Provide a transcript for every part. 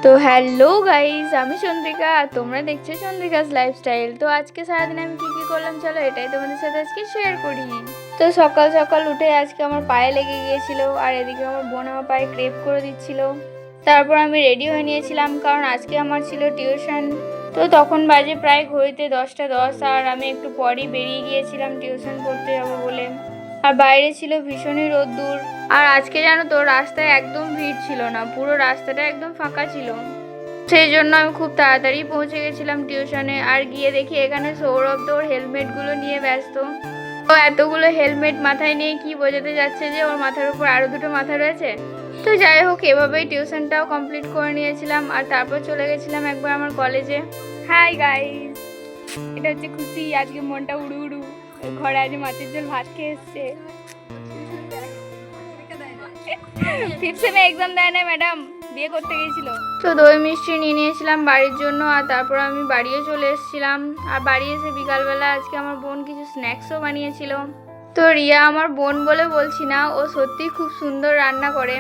তো hello guys, আমি চন্দ্রিকা আর তোমরা দেখছো চন্দ্রিকাস লাইফস্টাইল। তো আজকে সারাদিন আমি কি কি করলাম চলো এটাই তোমাদের সাথে আজকে শেয়ার করি। তো সকাল সকাল উঠে আজকে আমার পায়ে লেগে গিয়েছিল, আর এদিকে আমার বোন আমার পায়ে ক্রেপ করে দিচ্ছিল। তারপর আমি রেডি হয়ে নিয়েছিলাম কারণ আজকে আমার ছিল টিউশন। তো তখন বাজে প্রায় ঘড়িতে 10টা 10, আর আমি একটু পরই বেরিয়ে গিয়েছিলাম টিউশন পড়তে যাবো বলে। আর বাইরে ছিল ভীষণই রোদ্দুর, আর আজকে জানো তো রাস্তায় একদম ভিড় ছিল না, পুরো রাস্তাটা একদম ফাঁকা ছিল। সেই জন্য আমি খুব তাড়াতাড়ি পৌঁছে গেছিলাম টিউশনে। আর গিয়ে দেখি এখানে সৌরভ তো ওর হেলমেটগুলো নিয়ে ব্যস্ত। তো এতগুলো হেলমেট মাথায় নিয়ে কি বোঝাতে যাচ্ছে যে ওর মাথার উপর আরো দুটো মাথা রয়েছে। তো যাই হোক, এভাবেই টিউশনটাও কমপ্লিট করে নিয়েছিলাম, আর তারপর চলে গেছিলাম একবার আমার কলেজে। হাই গাইস, এটা হচ্ছে খুশি। আজকে মনটা উড়ু উড়ু, ঘরে আজ মাছের ঝোল ভাত খেয়ে এসছে। ফিফথ সেমে এক্সাম দেয় না ম্যাডাম, বিয়ে করতে গিয়েছিল। তো দই মিষ্টি নিয়ে নিয়েছিলাম বাড়ির জন্য, আর তারপর আমি বাড়িও চলে এসেছিলাম। আর বাড়ি এসে বিকালবেলা আজকে আমার বোন কিছু স্ন্যাক্সও বানিয়েছিল। তো রিয়া আমার বোন বলে বলছি না, ও সত্যি খুব সুন্দর রান্না করে।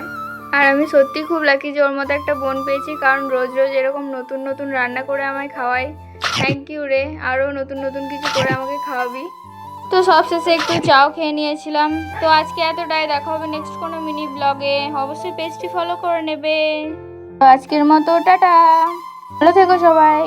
আর আমি সত্যি খুব লাকি যে ওর মতো একটা বোন পেয়েছি, কারণ রোজ রোজ এরকম নতুন নতুন রান্না করে আমায় খাওয়ায়। থ্যাংক ইউ রে, আরও নতুন নতুন কিছু করে আমাকে খাওয়াবি। তো সবশেষে একটু চাও খেয়ে নিয়েছিলাম। তো আজকে এতটাই, দেখা হবে নেক্সট কোনো মিনি ব্লগে। অবশ্যই পেজটি ফলো করে নেবে। তো আজকের মতো টাটা, ভালো থেকো সবাই।